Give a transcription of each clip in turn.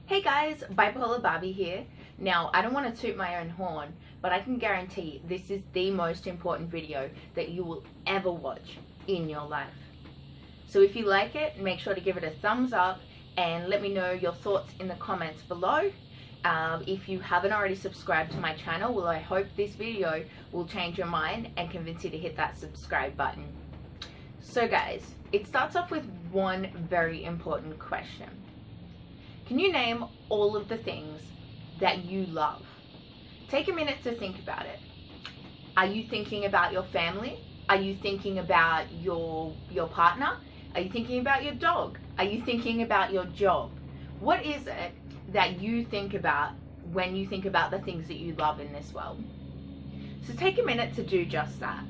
Hey guys, Bipolar Barbie here. Now, I don't want to toot my own horn, but I can guarantee this is the most important video that you will ever watch in your life. So if you like it, make sure to give it a thumbs up and let me know your thoughts in the comments below. If you haven't already subscribed to my channel, well, I hope this video will change your mind and convince you to hit that subscribe button. So guys, it starts off with one very important question. Can you name all of the things that you love? Take a minute to think about it. Are you thinking about your family? Are you thinking about your partner? Are you thinking about your dog? Are you thinking about your job? What is it that you think about when you think about the things that you love in this world? So take a minute to do just that.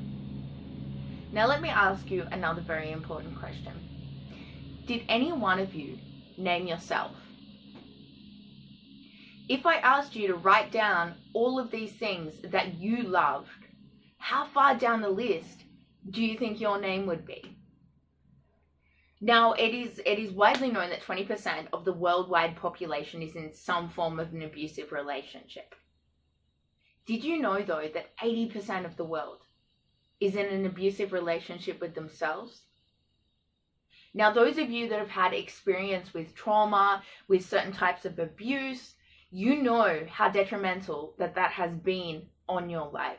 Now let me ask you another very important question. Did any one of you name yourself? If I asked you to write down all of these things that you loved, how far down the list do you think your name would be? Now, it is widely known that 20% of the worldwide population is in some form of an abusive relationship. Did you know, though, that 80% of the world is in an abusive relationship with themselves? Now, those of you that have had experience with trauma, with certain types of abuse, you know how detrimental that has been on your life.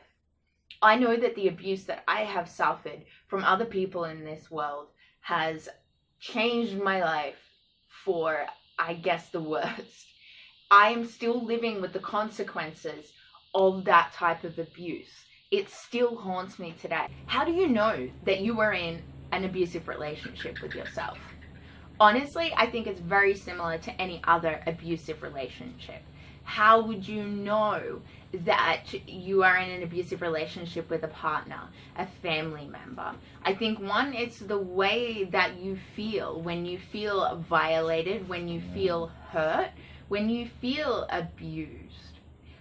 I know that the abuse that I have suffered from other people in this world has changed my life for, I guess, the worst. I am still living with the consequences of that type of abuse. It still haunts me today. How do you know that you were in an abusive relationship with yourself? Honestly, I think it's very similar to any other abusive relationship. How would you know that you are in an abusive relationship with a partner, a family member? I think one, it's the way that you feel when you feel violated, when you feel hurt, when you feel abused.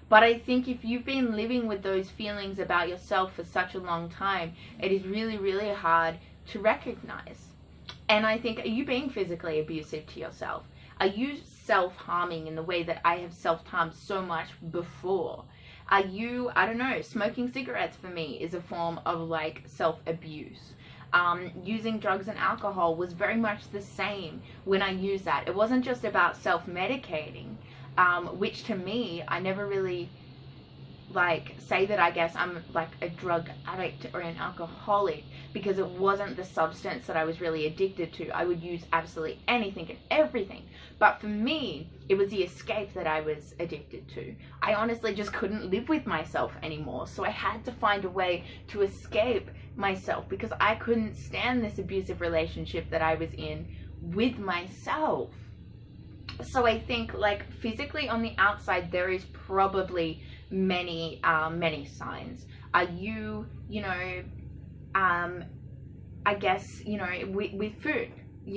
But I think if you've been living with those feelings about yourself for such a long time, it is really, really hard to recognize. And I think, are you being physically abusive to yourself? Are you self-harming in the way that I have self-harmed so much before? Are you, I don't know, smoking cigarettes for me is a form of like self-abuse. Using drugs and alcohol was very much the same when I used that. It wasn't just about self-medicating, which to me, I never really say that I guess I'm like a drug addict or an alcoholic, because it wasn't the substance that I was really addicted to. I would use absolutely anything and everything. But for me, it was the escape that I was addicted to. I honestly just couldn't live with myself anymore. So I had to find a way to escape myself because I couldn't stand this abusive relationship that I was in with myself. So I think like physically on the outside, there is probably many signs. Are you, I guess, with food,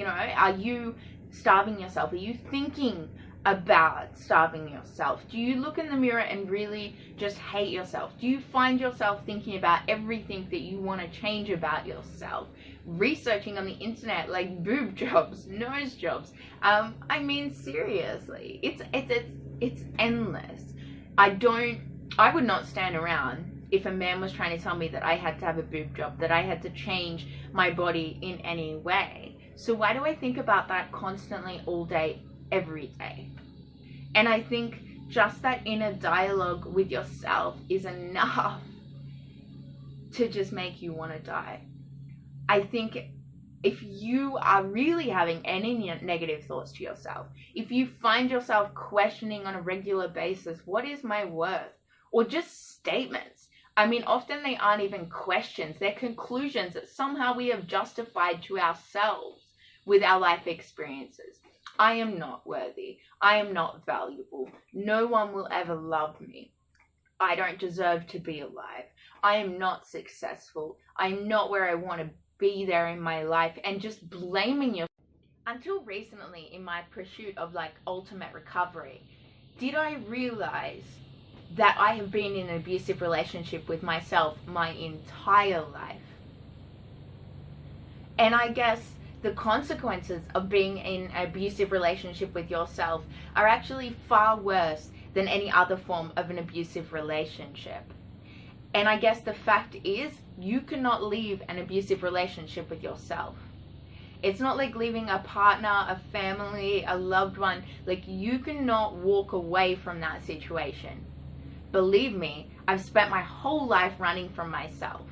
are you starving yourself? Are you thinking about starving yourself? Do you look in the mirror and really just hate yourself? Do you find yourself thinking about everything that you want to change about yourself? Researching on the internet like boob jobs, nose jobs. I mean, seriously, it's endless. I would not stand around if a man was trying to tell me that I had to have a boob job, that I had to change my body in any way. So why do I think about that constantly all day, every day? And I think just that inner dialogue with yourself is enough to just make you want to die. I think if you are really having any negative thoughts to yourself, if you find yourself questioning on a regular basis, what is my worth? Or just statements. I mean, often they aren't even questions. They're conclusions that somehow we have justified to ourselves with our life experiences. I am not worthy. I am not valuable. No one will ever love me. I don't deserve to be alive. I am not successful. I'm not where I want to be there in my life, and just blaming yourself. Until recently, in my pursuit of ultimate recovery, did I realize that I have been in an abusive relationship with myself my entire life? And I guess the consequences of being in an abusive relationship with yourself are actually far worse than any other form of an abusive relationship. And I guess the fact is, you cannot leave an abusive relationship with yourself. It's not like leaving a partner, a family, a loved one. Like, you cannot walk away from that situation. Believe me, I've spent my whole life running from myself.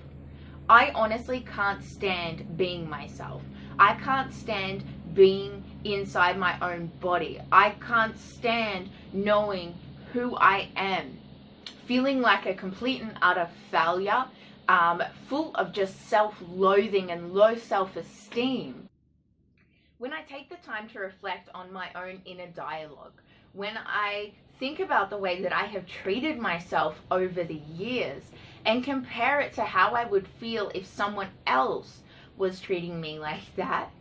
I honestly can't stand being myself. I can't stand being inside my own body. I can't stand knowing who I am, feeling like a complete and utter failure, full of just self-loathing and low self-esteem. When I take the time to reflect on my own inner dialogue, when I think about the way that I have treated myself over the years and compare it to how I would feel if someone else was treating me like that,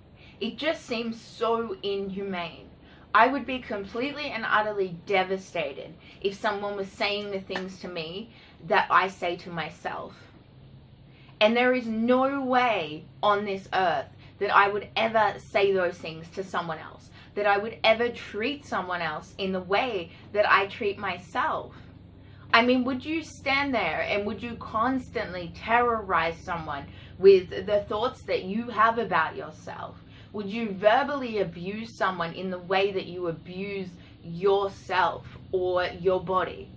it just seems so inhumane. I would be completely and utterly devastated if someone was saying the things to me that I say to myself. And there is no way on this earth that I would ever say those things to someone else, that I would ever treat someone else in the way that I treat myself. I mean, would you stand there and would you constantly terrorize someone with the thoughts that you have about yourself? Would you verbally abuse someone in the way that you abuse yourself or your body?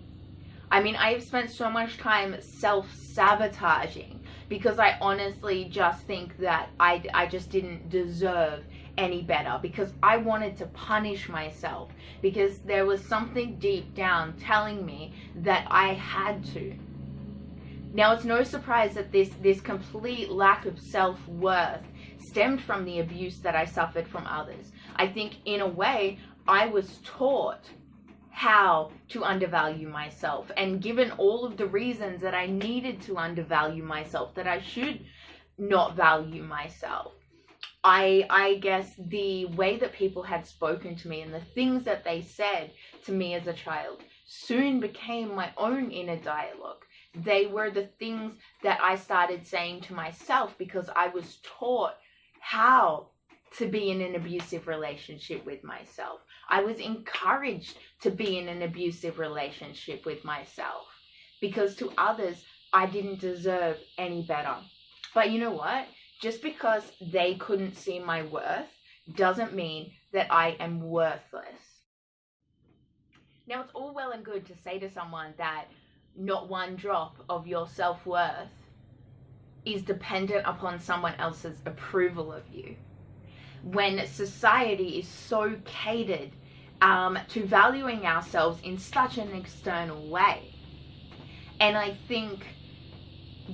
I mean, I have spent so much time self-sabotaging because I honestly just think that I just didn't deserve any better, because I wanted to punish myself, because there was something deep down telling me that I had to. Now, it's no surprise that this complete lack of self-worth stemmed from the abuse that I suffered from others. I think in a way I was taught how to undervalue myself, and given all of the reasons that I needed to undervalue myself, that I should not value myself. I guess the way that people had spoken to me and the things that they said to me as a child soon became my own inner dialogue. They were the things that I started saying to myself because I was taught how to be in an abusive relationship with myself. I was encouraged to be in an abusive relationship with myself because to others, I didn't deserve any better. But you know what? Just because they couldn't see my worth doesn't mean that I am worthless. Now, it's all well and good to say to someone that not one drop of your self-worth is dependent upon someone else's approval of you, when society is so catered to valuing ourselves in such an external way. And I think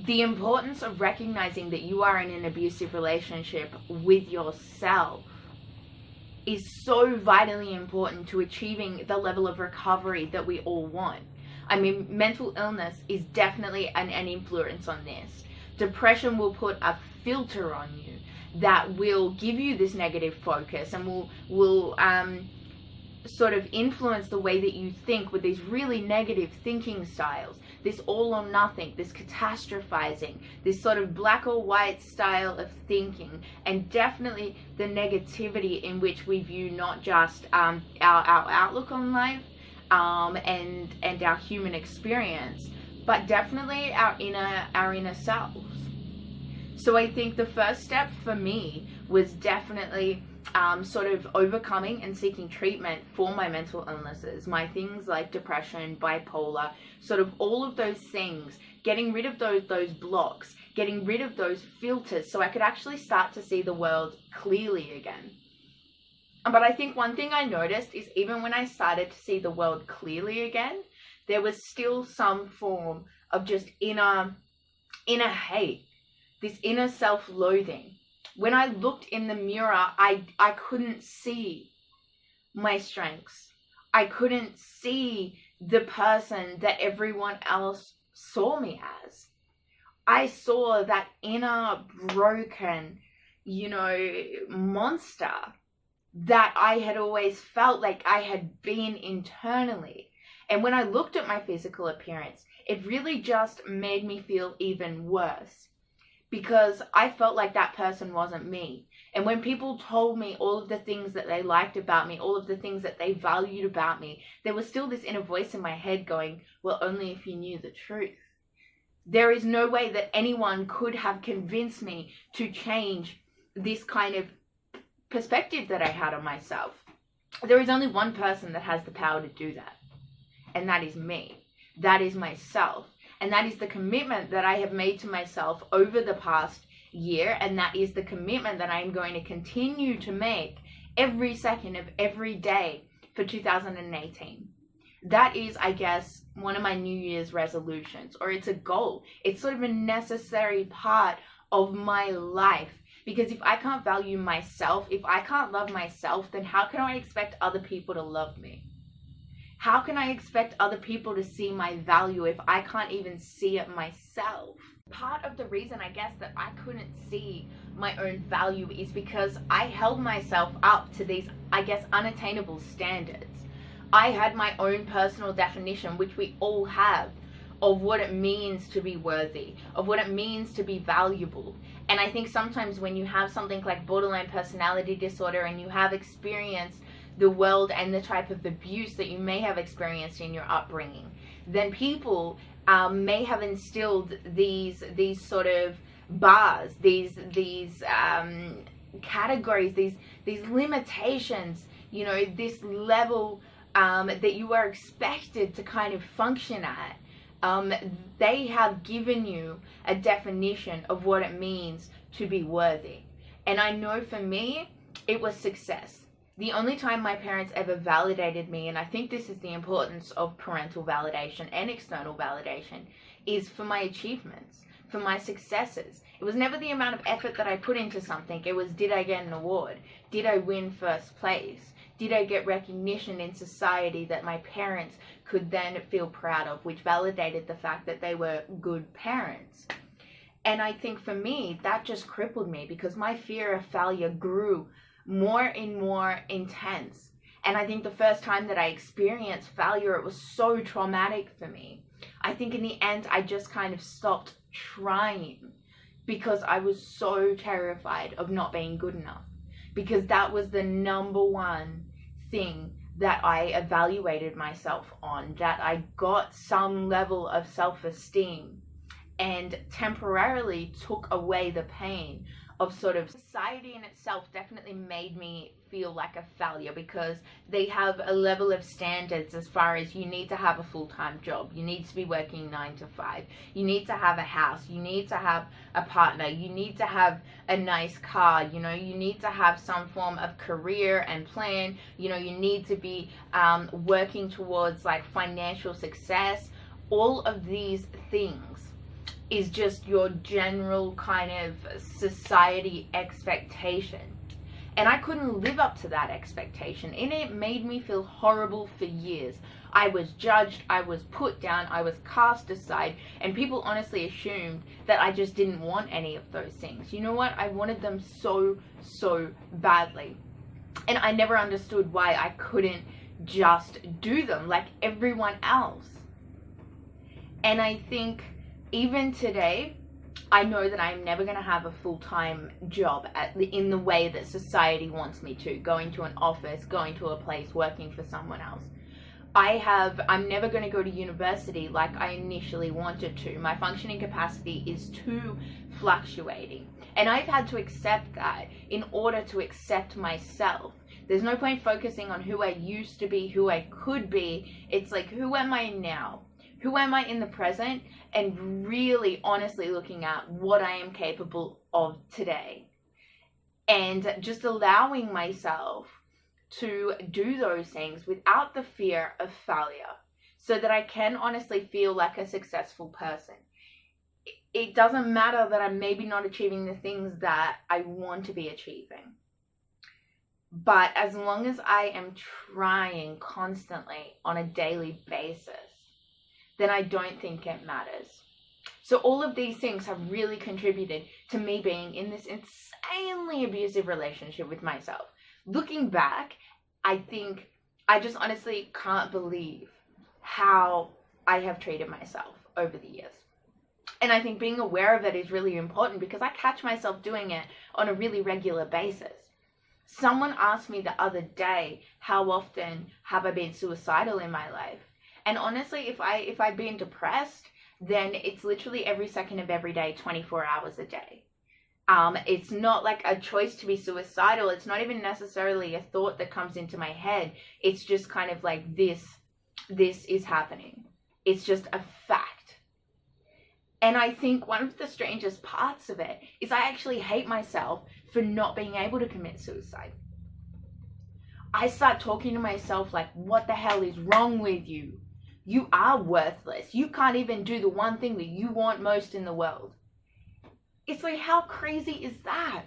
the importance of recognizing that you are in an abusive relationship with yourself is so vitally important to achieving the level of recovery that we all want. I mean, mental illness is definitely an influence on this. Depression will put a filter on you that will give you this negative focus and will sort of influence the way that you think with these really negative thinking styles, this all or nothing, this catastrophizing, this sort of black or white style of thinking, and definitely the negativity in which we view not just our outlook on life and our human experience, but definitely our inner selves. So I think the first step for me was definitely sort of overcoming and seeking treatment for my mental illnesses, my things like depression, bipolar, sort of all of those things, getting rid of those blocks, getting rid of those filters so I could actually start to see the world clearly again. But I think one thing I noticed is even when I started to see the world clearly again, there was still some form of just inner hate, this inner self-loathing. When I looked in the mirror, I couldn't see my strengths. I couldn't see the person that everyone else saw me as. I saw that inner broken, monster that I had always felt like I had been internally. And when I looked at my physical appearance, it really just made me feel even worse, because I felt like that person wasn't me. And when people told me all of the things that they liked about me, all of the things that they valued about me, there was still this inner voice in my head going, well, only if you knew the truth. There is no way that anyone could have convinced me to change this kind of perspective that I had on myself. There is only one person that has the power to do that, and that is me. That is myself. And that is the commitment that I have made to myself over the past year, and that is the commitment that I am going to continue to make every second of every day for 2018. That is, I guess, one of my New Year's resolutions, or it's a goal. It's sort of a necessary part of my life, because if I can't value myself, if I can't love myself, then how can I expect other people to love me? How can I expect other people to see my value if I can't even see it myself? Part of the reason, I guess, that I couldn't see my own value is because I held myself up to these, I guess, unattainable standards. I had my own personal definition, which we all have, of what it means to be worthy, of what it means to be valuable. And I think sometimes when you have something like borderline personality disorder and you have experienced the world and the type of abuse that you may have experienced in your upbringing, then people may have instilled these sort of bars, these categories, these limitations, you know, this level that you are expected to kind of function at. They have given you a definition of what it means to be worthy. And I know for me, it was success. The only time my parents ever validated me, and I think this is the importance of parental validation and external validation, is for my achievements, for my successes. It was never the amount of effort that I put into something. It was, did I get an award? Did I win first place? Did I get recognition in society that my parents could then feel proud of, which validated the fact that they were good parents? And I think for me, that just crippled me, because my fear of failure grew more and more intense. And I think the first time that I experienced failure, it was so traumatic for me. I think in the end, I just kind of stopped trying because I was so terrified of not being good enough, because that was the number one thing that I evaluated myself on, that I got some level of self-esteem and temporarily took away the pain of sort of society in itself. Definitely made me feel like a failure, because they have a level of standards as far as you need to have a full-time job, you need to be working 9 to 5, you need to have a house, you need to have a partner, you need to have a nice car, you know, you need to have some form of career and plan, you know, you need to be working towards like financial success. All of these things is just your general kind of society expectation. And I couldn't live up to that expectation, and it made me feel horrible for years. I was judged, I was put down, I was cast aside, and people honestly assumed that I just didn't want any of those things. You know what? I wanted them so badly. And I never understood why I couldn't just do them like everyone else. And I think even today, I know that I'm never going to have a full-time job in the way that society wants me to, going to an office, going to a place, working for someone else. I'm never going to go to university like I initially wanted to. My functioning capacity is too fluctuating. And I've had to accept that in order to accept myself. There's no point focusing on who I used to be, who I could be. It's like, who am I now? Who am I in the present? And really honestly looking at what I am capable of today. And just allowing myself to do those things without the fear of failure, so that I can honestly feel like a successful person. It doesn't matter that I'm maybe not achieving the things that I want to be achieving. But as long as I am trying constantly on a daily basis, then I don't think it matters. So all of these things have really contributed to me being in this insanely abusive relationship with myself. Looking back, I think I just honestly can't believe how I have treated myself over the years. And I think being aware of it is really important because I catch myself doing it on a really regular basis. Someone asked me the other day, how often have I been suicidal in my life? And honestly, if I've been depressed, then it's literally every second of every day, 24 hours a day. It's not like a choice to be suicidal. It's not even necessarily a thought that comes into my head. It's just kind of like this is happening. It's just a fact. And I think one of the strangest parts of it is I actually hate myself for not being able to commit suicide. I start talking to myself like, what the hell is wrong with you? You are worthless. You can't even do the one thing that you want most in the world. It's like, how crazy is that?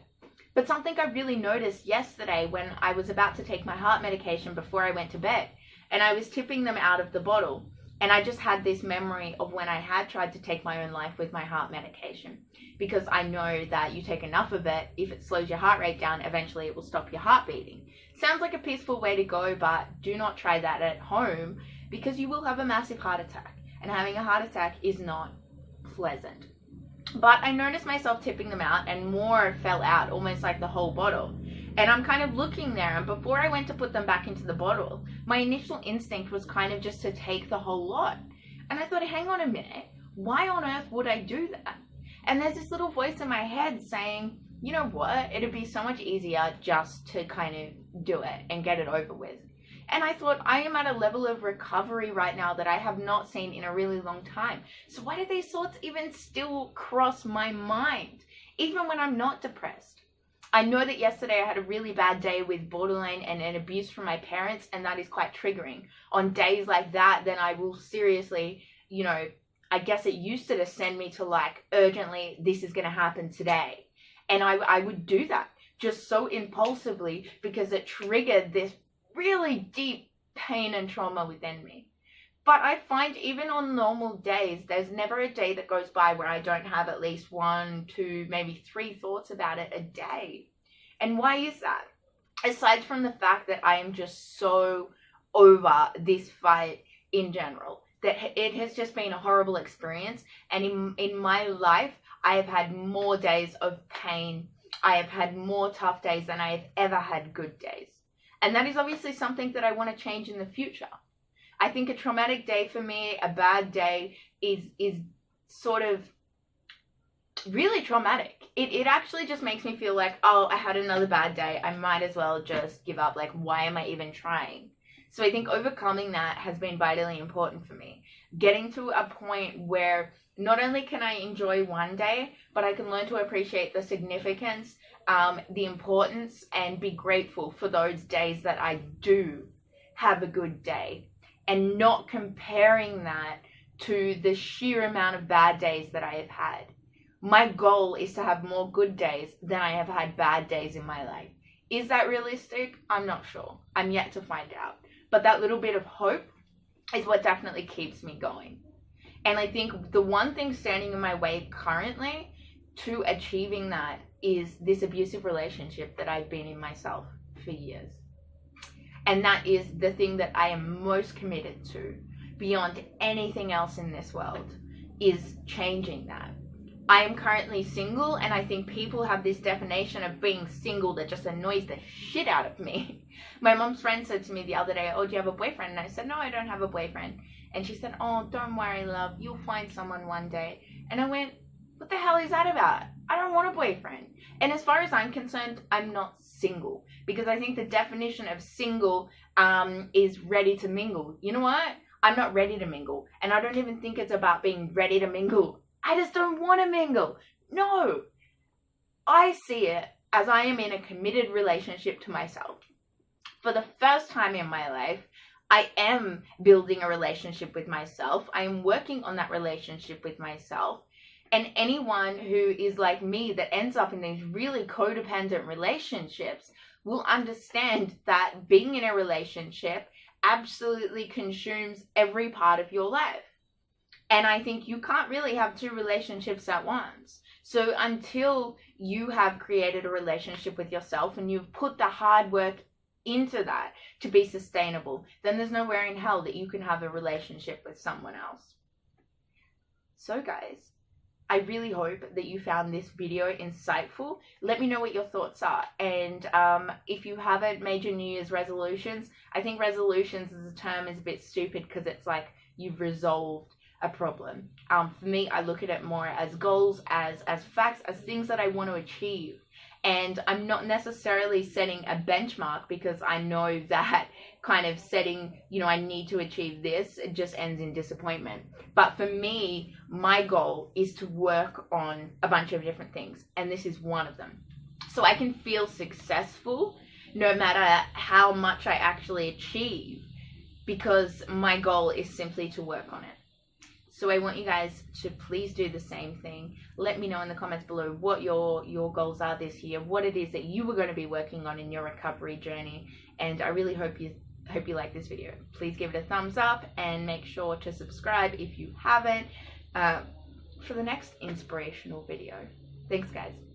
But something I really noticed yesterday when I was about to take my heart medication before I went to bed, and I was tipping them out of the bottle. And I just had this memory of when I had tried to take my own life with my heart medication, because I know that you take enough of it, if it slows your heart rate down, eventually it will stop your heart beating. Sounds like a peaceful way to go, but do not try that at home because you will have a massive heart attack. And having a heart attack is not pleasant. But I noticed myself tipping them out and more fell out, almost like the whole bottle. And I'm kind of looking there, and before I went to put them back into the bottle, my initial instinct was kind of just to take the whole lot. And I thought, hang on a minute, why on earth would I do that? And there's this little voice in my head saying, you know what, it'd be so much easier just to kind of do it and get it over with. And I thought, I am at a level of recovery right now that I have not seen in a really long time. So why do these thoughts even still cross my mind, even when I'm not depressed? I know that yesterday I had a really bad day with borderline and an abuse from my parents, and that is quite triggering. On days like that, then I will seriously, I guess it used to just send me to like, urgently, this is going to happen today. And I would do that just so impulsively because it triggered this really deep pain and trauma within me. But I find even on normal days, there's never a day that goes by where I don't have at least 1, 2, maybe 3 thoughts about it a day. And why is that? Aside from the fact that I am just so over this fight in general, that it has just been a horrible experience. And in my life, I have had more days of pain. I have had more tough days than I have ever had good days. And that is obviously something that I want to change in the future. I think a traumatic day for me, a bad day, is sort of really traumatic. It actually just makes me feel like, oh, I had another bad day. I might as well just give up. Like, why am I even trying? So I think overcoming that has been vitally important for me. Getting to a point where not only can I enjoy one day, but I can learn to appreciate the significance, the importance, and be grateful for those days that I do have a good day. And not comparing that to the sheer amount of bad days that I have had. My goal is to have more good days than I have had bad days in my life. Is that realistic? I'm not sure. I'm yet to find out. But that little bit of hope is what definitely keeps me going. And I think the one thing standing in my way currently to achieving that is this abusive relationship that I've been in myself for years. And that is the thing that I am most committed to beyond anything else in this world, is changing that. I am currently single, and I think people have this definition of being single that just annoys the shit out of me. My mom's friend said to me the other day, oh, do you have a boyfriend? And I said, no, I don't have a boyfriend. And she said, oh, don't worry, love, you'll find someone one day. And I went, what the hell is that about? I don't want a boyfriend. And as far as I'm concerned, I'm not single, because I think the definition of single is ready to mingle. You know what? I'm not ready to mingle, and I don't even think it's about being ready to mingle. I just don't want to mingle. No, I see it as I am in a committed relationship to myself. For the first time in my life, I am building a relationship with myself. I am working on that relationship with myself. And anyone who is like me that ends up in these really codependent relationships will understand that being in a relationship absolutely consumes every part of your life. And I think you can't really have 2 relationships at once. So until you have created a relationship with yourself and you've put the hard work into that to be sustainable, then there's nowhere in hell that you can have a relationship with someone else. So guys, I really hope that you found this video insightful. Let me know what your thoughts are. And if you haven't made your New Year's resolutions, I think resolutions as a term is a bit stupid because it's like you've resolved a problem. For me, I look at it more as goals, as facts, as things that I want to achieve. And I'm not necessarily setting a benchmark because I know that kind of setting, I need to achieve this, it just ends in disappointment. But for me, my goal is to work on a bunch of different things, and this is one of them. So I can feel successful no matter how much I actually achieve, because my goal is simply to work on it. So I want you guys to please do the same thing. Let me know in the comments below what your goals are this year, what it is that you were going to be working on in your recovery journey. And I really hope you like this video. Please give it a thumbs up and make sure to subscribe if you haven't for the next inspirational video. Thanks, guys.